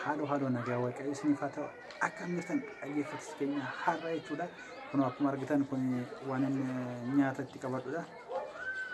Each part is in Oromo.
haaloo nagaa waaqayyo isiniif haa ta'u akka mirtan dhaggeeffattoota keenya har'a jechuudha. Kun akkuma argitan kun waan nyaata itti qabadudha.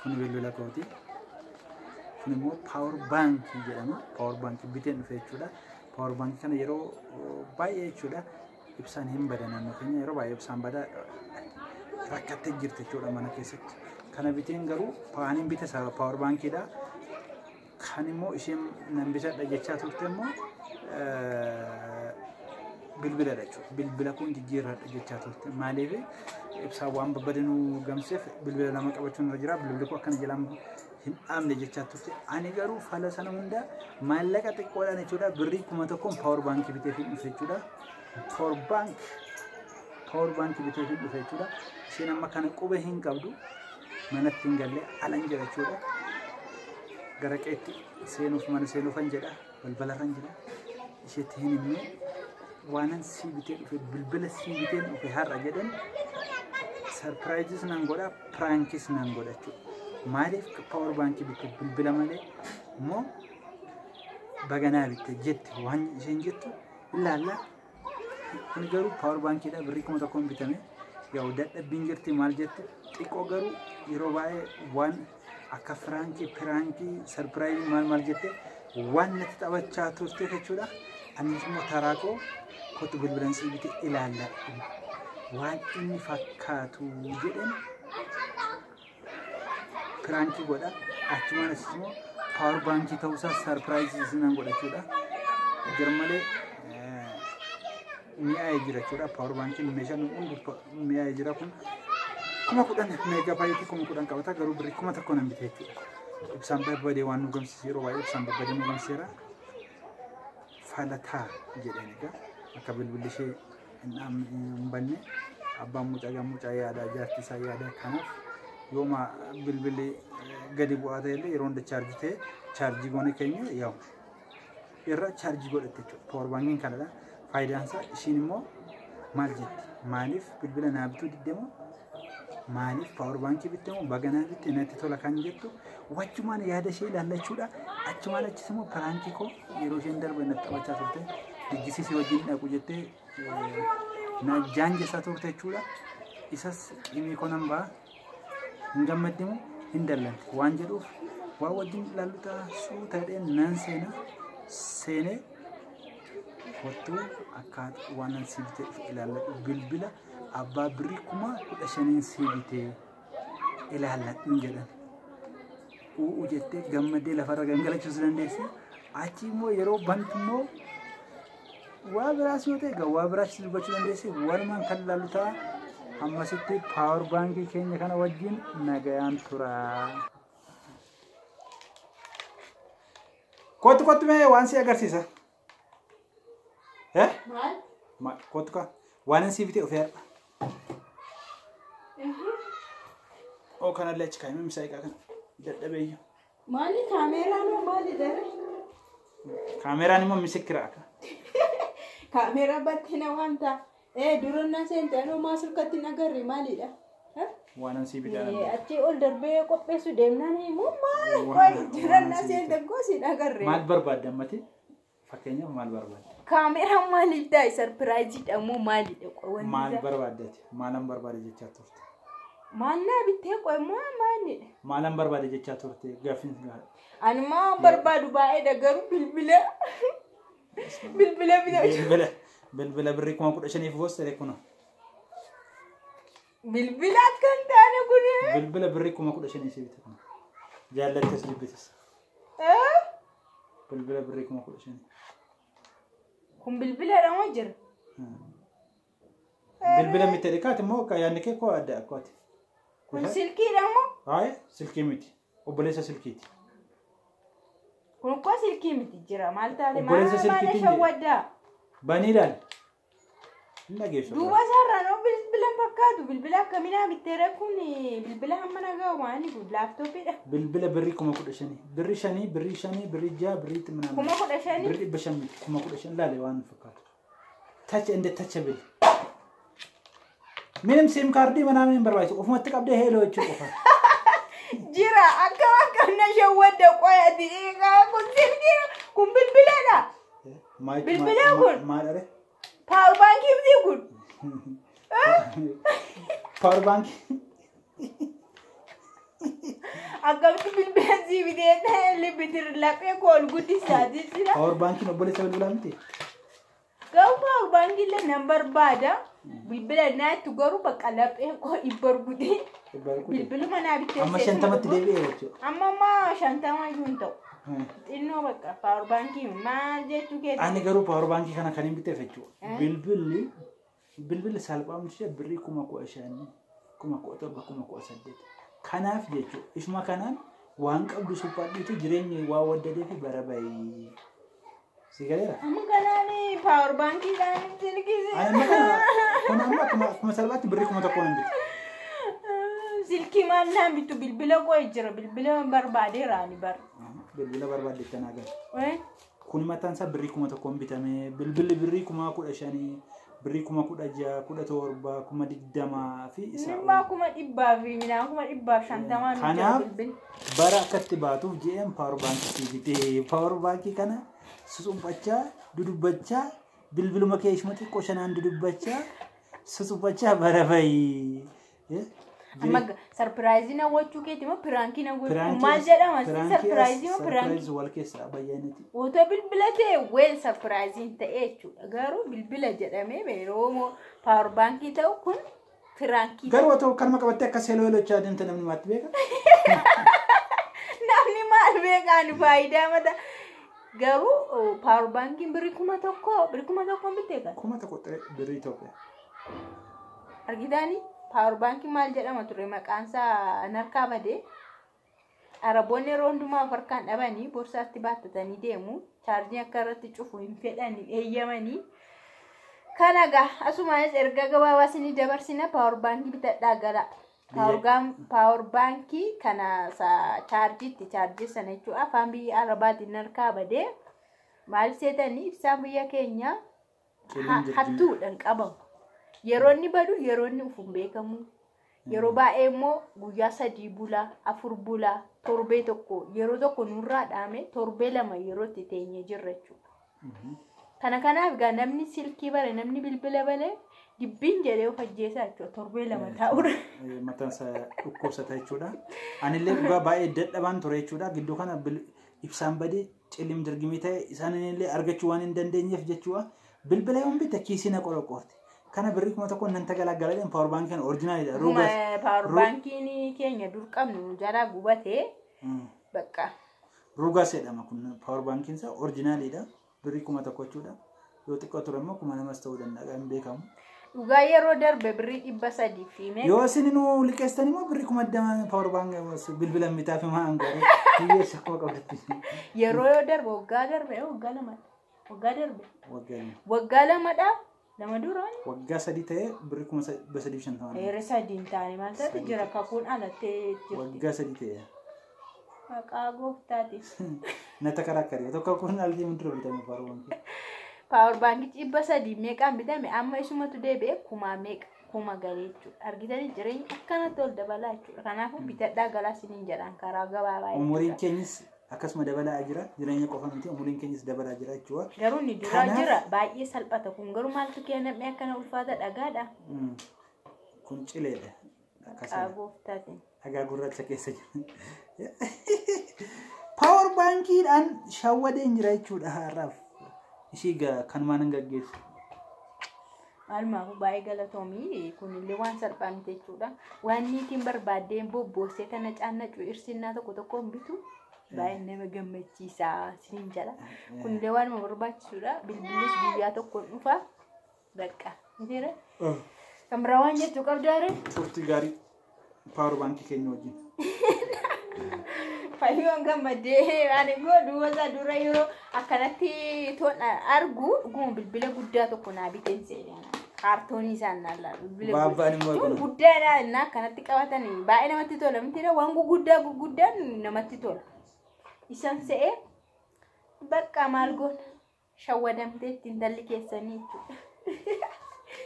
Kun bilbila kooti. Kun immoo power bank jedhama. Power bank biteen dhufe jechuudha. Power bank kana yeroo baay'ee jechuudha ibsaan hin badan naannoo keenya yeroo baay'ee ibsaan bada rakkattee jirti jechuudha mana keessatti. Kana biteen garuu paaniin bite power bankidha. Kan immoo isheen nan bitadha jechaa turte immoo bilbila jechuudha. Bilbila kun jijjiirradha jechaa turte. Maaliif ibsaa waan babbadanuu gamseef bilbila lama qabachuun irra jira. Bilbilli kun akkana jalaan hin dhaamne jechaa turte. Ani garuu fala sana hunda maallaqa xiqqoodhaan jechuudha birrii 1,000 power bank bitee fi dhufe jechuudha. Power bank bitee fi dhufe jechuudha. Isheen amma kana quba hin qabdu manatti hin galle alan jira jechuudha. Gara qeetti seenuuf mana seenuufan jedha balbalarran jira. Isheetti hin himne waanan sii bitee dhufe bilbila sii bitee dhufe har'a jedhan sarpiraayizis nan godha piraankiis nan godha jechuudha. Maaliif power bank bitee bilbila malee immoo baganaa bitee jette waan isheen jettu ilaalla. Kun garuu power bankidha birrii 1,000 bitame yaa dadhabbiin jirti maal jette xiqqoo garuu yeroo baay'ee waan akka pirankii sarpiraayizii maal jette waan natti taphachaa turte jechuudha. Anis immoo taraakoo kottu bilbilan sii bitee ilaalla waan inni fakkaatu jedhan pirankii godha. Achumanis immoo power bankii ta'uusaa sarpiraayizii nan godhachuudha. Garmalee mi'aayee jira jechuudha. Power bankiin meeshaan hundi mi'aayee jira kun 10,000 meegaabaaytii 10,000 qabata garuu birrii 1,000 nan bitee jechuudha. Ibsaan babbadee waan nu gamsiise yeroo baay'ee ibsaan babbadee nu gamsiseera. Falataa jedheen egaa akka bilbilli ishee hin banne abbaan mucaa yaadaa jaartii isaa yaadaa kanaaf yooma bilbilli gadi bu'aa ta'ellee yeroo hunda chaarjii goone keenya yaa'u irra chaarjii godhatte jechuudha. Power bankiin kanadha. Faayidaan isaa ishiin immoo maal jetti? Maaliif bilbila naa bituu diddeemo? Maaliif power bankii bitteemo? Baganaa bitte natti tola kan jettu wachumaan yaada ishee ilaallachuudha. Achumaan achis immoo piraankii koo yeroo isheen darbe natti taphachaa turte dijjisiisii wajjin dhaqu jettee na jaanjessaa turte jechuudha. Isas dhimii koo nan ba'a hin gammaddimu hin dallanti waan jedhuuf waan wajjin ilaallutaa suutaadheen nan seenee kottuu akkaata waan nan sii bitee ilaalladhu bilbila abbaa birrii 15,000 sii bitee ilaalladhu jedhan. U'u jettee gammadee lafarra gangalachuus dandeessi. Achi immoo yeroo bantu immoo waa biraas yoo ta'e waa biraas dubbachuu dandeessi. Walumaan kan ilaallu ta'a. Ammasitti power bankii keenya kana wajjin nagayaan tura. Kottu mee waan si agarsiisa. Maal? Kottu waan si bitee ofee har'a. Oo kanallee achi kaa'imee misaayiqaa kana dadhabeeyyu. Maali kaameeraan moo maali dara? Kaameeraan immoo misikira akka. Kaameeraa battina wanta duronna seentano maasulkatti nagarri maalidha? Waanan si bitaa. Achi ol darbee qopheessu deemnaan immoo maal duronna seentan gosi nagarri. Maal barbaadde ammati? Fakkeenyaaf maal barbaadde? Kaameeraan maaliif ta'a sarpiraayizidha moo maalidha qowanni? Maal barbaaddeeti? Maalan barbaade jechaa turte? Maannaa bittee qo'ammoo maalidha? Maalan barbaade jechaa turte gaaffiin gaara. Anumaa barbaadu baay'ee garuu bilbila bilbila birrii 15,000 boostee kuna. Bilbila akkan taane kun. Bilbila birrii 15,000 si bite kuna. Jaallattes dubbites. Bilbila birrii 15,000. Kun bilbila dha jira. Bilbila miti dhikaati immoo yaadni kee koo adda akkaati. Kun silkii dha moo? Haye silkii miti. Obboleessa silkiiti. Kun koo silkii miti jira maal taate Obboleessa silkiitiin maal shawwaddaa? Baniidhaan. Hin dhageessu. Duuba isaarraa bilbila fakkaatu bilbila akkaminaa bitteera kun bilbila hamma nagaa waan kun laaptooppiidha. Bilbila birrii 15,000. Birrii 5, birrii 5, birrii 6, birrii 8. 15,000? Birrii 500, 15,000 laale waan fakkaatu. Touch and touchable. Minim sim cardii manaa min barbaachisu ofumatti qabdee heeloo jechuu qofa. Jira akka na shawwadda qoyati kun silkii kun bilbiladha. Bilbila kun. Maal are? Power bank miti kun. Power bank. Akkamitti bilbila si bitee libitir laphee kool guddisaati jira. Power bank obboleessa bilbilaa miti. Gaafa power bank illee nan barbaada. Bilbila naatti garuu bakka laphee koo ibbar guddi. Bilbiluma naa bitee. Amma 50 deebi'ee jechuudha. Amma 50 iyyuu hin ta'u. Xinnoo bakka power bank maal jechuu keessa. Ani garuu power bank kana kan hin biteef jechuudha. Bilbilli salphaamti birrii 15,000 17,000 kanaaf jechuudha. Isuma kanaan waan qabdu suphaadhiitu jireenyi waa waddadee fi bara bayii. Si galeera? Amma kanaani power bank kan silkisi. Ani amma kuma salphaatti birrii 1,000 hin bitu. Silkii maal naan bitu bilbila koo jira bilbila barbaadeera ani bar. Bilbila barbaadde kan agarra. Kun mataan isaa birrii 1,000 bitame bilbilli birrii 15,000 birrii 16,000 17,000 20,000 fi isa. Nimma 100 fi mina 150 kanaaf bara akkatti baatuuf je'een power bank bitee power bank kana susumbachaa dudubbachaa bilbiluma kee ishuma xiqqoo shanaan dudubbachaa susumbachaa bara bayi. Amma surprise na wachuu keeti mo pranki na gochuu maal jedhama surprise mo pranki wal keessa bayyanati oto bilbila ta'e wel surprise ta'e jechuudha garuu bilbila jedhamee yeroo mo power bank ta'u kun pranki garuu oto kalma qabattee akka seeloo elochaa deemte namni maatti beeka namni maal beekaan faayidaa mata garuu power bank birrii 1,000 bitee kan 1,000 birrii Itoophiyaa argitani power bank maal jedhama ture maqaan isaa narkaa badee araboonni rondumaa farkaan dhabanii borsaatti baattatanii deemu chaarjii akka irratti cufu hin fedhanii eeyyamanii kanaga asumaanis erga gabaabaasinii dabarsina power bank bitadhaa gala power bank kana sa chaarjii sana jechuudha afaan biyya arabaatiin narkaa badee maal seetanii ibsaan biyya keenya hattuudhaan qabamu. Yeroonni badu yeroonni ufuun beekamu yeroo baay'ee immoo guyyaa 3 bulaa 4 bulaa torbee tokko yeroo tokko nurraa dhaame torbee lama yeroo itti teenyee jirra jechuudha. Kanaaf gaa namni silkii bare namni bilbila bale dibbiin jedhee of ajjeesaa jechuudha torbee lama taa'udha. Mataan isaa dhukkubsata jechuudha. Anillee dhugaa baay'ee dadhabaan ture jechuudha. Gidduu kana ibsaan badee cillim dirgimii ta'e isaanillee argachuu waan hin dandeenyeef jechuudha. Bilbila yoon bitte kiisina qoroqoorti. Kana birrii 1,000 nan tagalagaleen power bank kan originalidha. Power bank keenya dur qabnu jara gubatee bakka. Rugas jedhama kun power bank isa originalidha. Birrii 1,000 jechuudha. Yoo xiqqoo ture immoo 2,000 ta'uu danda'a hin beekamu. Dhugaa yeroo darbe birrii 300 fi mee. Yoo isin nu liqeessan immoo birrii 10,000 power bank bilbila mitaa fi maan gore. Hiyyeessa akkuma qabdatti. Yeroo darbe waggaa lama. Waggaa lamadha. Nama duraan waggaa 3 ta'e birrii 350. Eeree 3 taane maal ta'e jira kakuun alattee jirti. Waggaa 3 ta'e. Maqaa gooftaati. Nata karakkari tokko kun altii mun dura bitame power bank. Power bank 300 meeqaan bitame amma isumatu deebi'ee kuma galee jechuudha. Argitanii jireenya akkanatti ol dabalaa jechuudha. Kanaafuu bitadhaa galaa siniin jedhan karaa gabaabaa. Umuriin keenyis akkasuma dabalaa jira jireenya qofa miti umuriin keenyis dabalaa jira jechuudha. Garuu ni dura jira baay'ee salphata kun garuu maaltu kenname akkana ulfaata dhagaadha. Kun cileedha. Maqaa gooftaatiin. Dhagaa gurraacha keessa jira. Power bankiidhaan shawwadeen jira jechuudha har'aaf. Ishii kan maan gaggeessu. Maalummaa baay'ee galatoomii kunillee waan salphaa miti jechuudha. Waan niitiin barbaaddeen bobboosee kana caannacu irsinnaa tokko bitu. Baay'ee nama gammachiisa siin jala. Kunillee waan barbaachisuudha. Bilbilis guyyaa tokkoon dhufa. Bakka. Mitiire? Kamara waan jettu qabdaare? Turtii gaarii power bank keenya wajjin. Fayyoon gammadee ani godhu wasa dura yeroo akkanatti toon argu dhuguma bilbila guddaa tokko naa biteen seenaa. Kaartoonii isaan naallaa bilbila guddaa naa akkanatti qabatanii baay'ee namatti tola. Mitiire waan guguddaan namatti tola. Isan se'ee bakka maal goona shawwadamtee ittiin dalli keessanii jechuudha.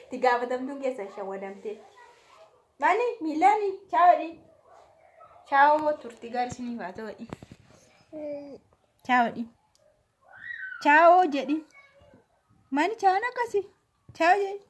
Itti gaafatamtuun keessan shawwadamtee. Maani miilaani chaawwadhi. Chaawwa turtii gaarii isiniif haa ta'u. Chaawwadhi. Chaawwa jedhi. Mani chaana kasi. Chaaye.